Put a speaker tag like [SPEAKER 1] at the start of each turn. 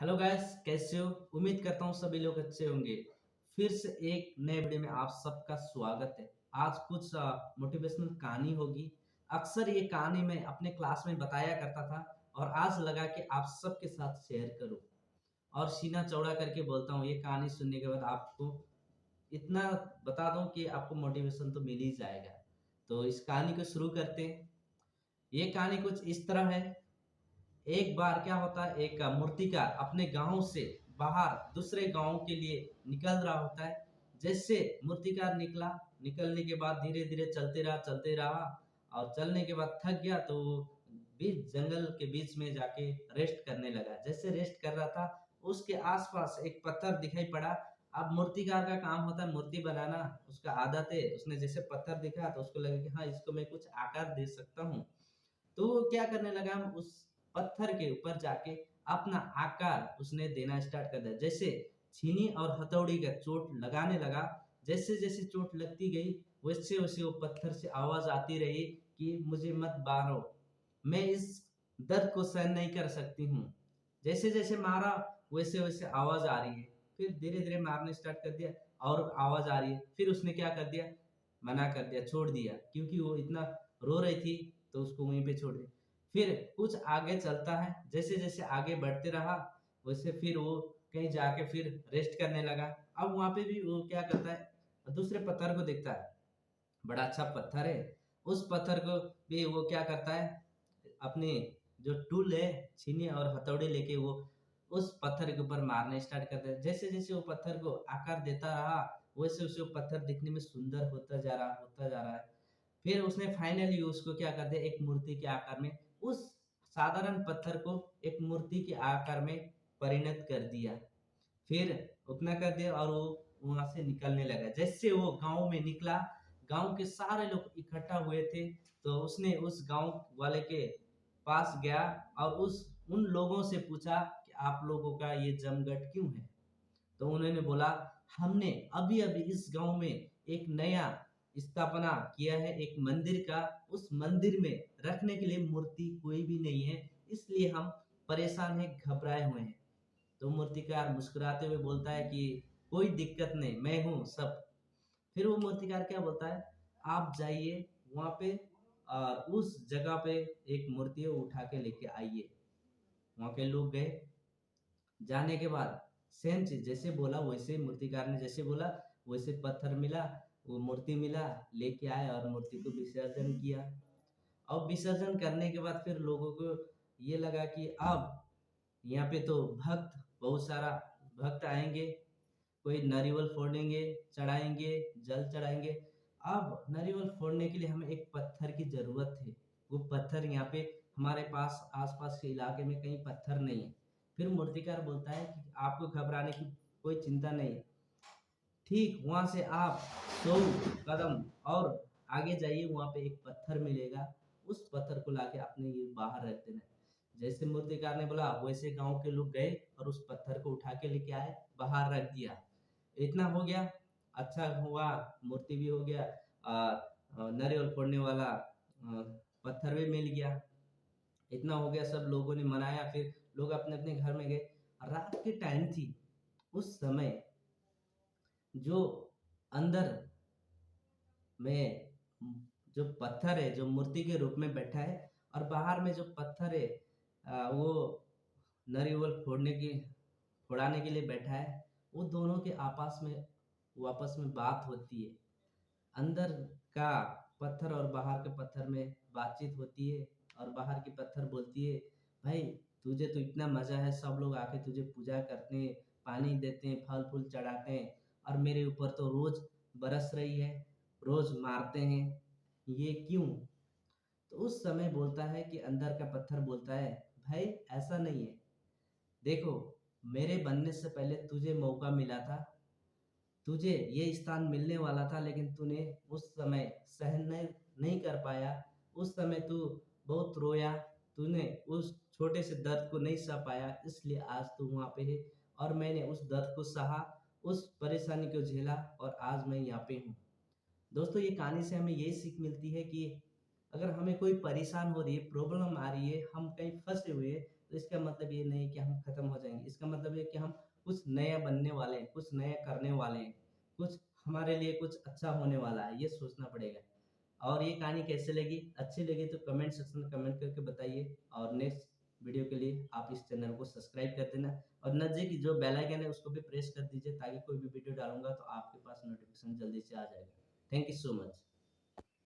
[SPEAKER 1] Hello guys, कैसे हो? उम्मीद करता हूँ सभी लोग अच्छे होंगे। फिर से एक नए वीडियो में आप सबका स्वागत है। आज कुछ मोटिवेशनल कहानी होगी। अक्सर ये कहानी मैं अपने क्लास में बताया करता था और आज लगा कि आप सबके साथ शेयर करूं और सीना चौड़ा करके बोलता हूँ। ये कहानी सुनने के बाद आपको इतना बता दूं कि आपको मोटिवेशन तो मिल ही जाएगा। तो इस कहानी को शुरू करते हैं। ये कहानी कुछ इस तरह है। एक बार क्या होता है, एक मूर्तिकार अपने गांव से बाहर दूसरे गांव के लिए निकल रहा होता है। जैसे मूर्तिकार निकलने के बाद धीरे धीरे चलते रहा और चलने के बाद थक गया तो वो बीच जंगल के बीच में जाके रेस्ट करने लगा। जैसे रेस्ट कर रहा था, उसके आसपास एक पत्थर दिखाई पड़ा। अब मूर्तिकार का काम होता है मूर्ति बनाना, उसका आदत है। उसने जैसे पत्थर देखा तो उसको लगा कि हाँ, इसको मैं कुछ आकार दे सकता हूँ। तो वो क्या करने लगा, उस पत्थर के ऊपर जाके अपना आकार उसने देना स्टार्ट कर दिया। जैसे छीनी और हथौड़ी का चोट लगाने लगा। जैसे जैसे चोट लगती गई वैसे वैसे वो पत्थर से आवाज आती रही कि मुझे मत मारो, मैं इस दर्द को सहन नहीं कर सकती हूँ। जैसे जैसे मारा वैसे वैसे आवाज आ रही है। फिर धीरे धीरे मारने स्टार्ट कर दिया और आवाज आ रही है। फिर उसने क्या कर दिया, मना कर दिया, छोड़ दिया, क्योंकि वो इतना रो रही थी तो उसको वहीं पे छोड़ दिया। फिर कुछ आगे चलता है, जैसे जैसे आगे बढ़ते रहा वैसे फिर वो कहीं जाके फिर रेस्ट करने लगा। अब वहां पे भी वो क्या करता है, दूसरे पत्थर को देखता है, बड़ा अच्छा पत्थर है। उस पत्थर को भी वो क्या करता है, अपने जो टूल है छीनी और हथौड़ी लेके वो उस पत्थर के ऊपर मारने स्टार्ट करता है। जैसे जैसे वो पत्थर को आकार देता रहा वैसे वैसे वो पत्थर दिखने में सुंदर होता जा रहा है। फिर उसने फाइनली उसको क्या कर दिया, एक मूर्ति के आकार में, उस साधारण पत्थर को एक मूर्ति के आकार में परिणत कर दिया। फिर उतना कर दिया और वो वहां से निकलने लगा। जैसे वो गांव में निकला, गांव के सारे लोग इकट्ठा हुए थे। तो उसने उस गांव वाले के पास गया और उस उन लोगों से पूछा कि आप लोगों का ये जमघट क्यों है। तो उन्होंने बोला, हमने अभी अभी इस गांव में एक नया स्थापना किया है, एक मंदिर का। उस मंदिर में रखने के लिए मूर्ति कोई भी नहीं है, इसलिए हम परेशान हैं, घबराए हुए हैं। तो मूर्तिकार मुस्कुराते हुए बोलता है कि कोई दिक्कत नहीं, मैं हूँ सब। फिर वो मूर्तिकार क्या बोलता है, आप जाइए वहां पे और उस जगह पे एक मूर्ति है, वो उठा के लेके आइए। वहां के लोग गए। जाने के बाद सेम चीज जैसे बोला वैसे मूर्तिकार ने जैसे बोला वैसे पत्थर मिला, वो मूर्ति मिला, लेके आए और मूर्ति को विसर्जन किया। और विसर्जन करने के बाद फिर लोगों को ये लगा कि अब यहाँ पे तो बहुत सारा भक्त आएंगे, कोई नारियल फोड़ेंगे, चढ़ाएंगे, जल चढ़ाएंगे। अब नारियल फोड़ने के लिए हमें एक पत्थर की जरूरत है। वो पत्थर यहाँ पे हमारे पास आसपास के इलाके में कहीं पत्थर नहीं है। फिर मूर्तिकार बोलता है कि आपको घबराने की कोई चिंता नहीं है। ठीक वहां से आप 100 कदम और आगे जाइए, वहां पे एक पत्थर मिलेगा। उस पत्थर को लाके अपने ये बाहर रख देना है। जैसे मूर्तिकार ने बोला वैसे गांव के लोग गए और उस पत्थर को उठा के लेके आए, बाहर रख दिया। इतना हो गया, अच्छा हुआ, मूर्ति भी हो गया, नारियल फोड़ने वाला पत्थर भी मिल गया। इतना हो गया, सब लोगों ने मनाया। फिर लोग अपने अपने घर में गए। रात के टाइम थी। उस समय जो अंदर में जो पत्थर है, जो मूर्ति के रूप में बैठा है, और बाहर में जो पत्थर है, वो नारियल फोड़ाने के लिए बैठा है। वो दोनों के आपस में बात होती है। अंदर का पत्थर और बाहर के पत्थर में बातचीत होती है। और बाहर की पत्थर बोलती है, भाई तुझे तो इतना मजा है, सब लोग आके तुझे पूजा करते हैं, पानी देते हैं, फल फूल चढ़ाते हैं, और मेरे ऊपर तो रोज बरस रही है, रोज मारते हैं, ये क्यों? तो उस समय बोलता है कि अंदर का पत्थर बोलता है, भाई ऐसा नहीं है, देखो मेरे बनने से पहले तुझे मौका मिला था, तुझे ये स्थान मिलने वाला था, लेकिन तूने उस समय सहन नहीं कर पाया। उस समय तू बहुत रोया, तूने उस छोटे से दर्द को नहीं सह पाया, इसलिए आज तू वहां पे है। और मैंने उस दर्द को सहा, उस परेशानी को झेला, और आज मैं यहाँ पे हूँ। दोस्तों, ये कहानी से हमें यही सीख मिलती है कि अगर हमें कोई परेशान हो रही है, प्रॉब्लम आ रही है, हम कहीं फंसे हुए हैं, तो इसका मतलब ये नहीं कि हम खत्म हो जाएँगे। इसका मतलब ये कि हम कुछ नया बनने वाले हैं, कुछ नया करने वाले हैं, कुछ हमारे लिए कुछ अच्छा होने वाला है, ये सोचना पड़ेगा। और ये कहानी कैसे लगी? अच्छी लगी तो कमेंट सेक्शन में कमेंट करके बताइए और नेक्स्ट वीडियो के लिए आप इस चैनल को सब्सक्राइब कर देना और नज़दीक की जो बेल आइकन है उसको भी प्रेस कर दीजिए ताकि कोई भी वीडियो डालूँगा तो आपके पास नोटिफ़िकेशन जल्दी से आ जाएगा। Thank you so much.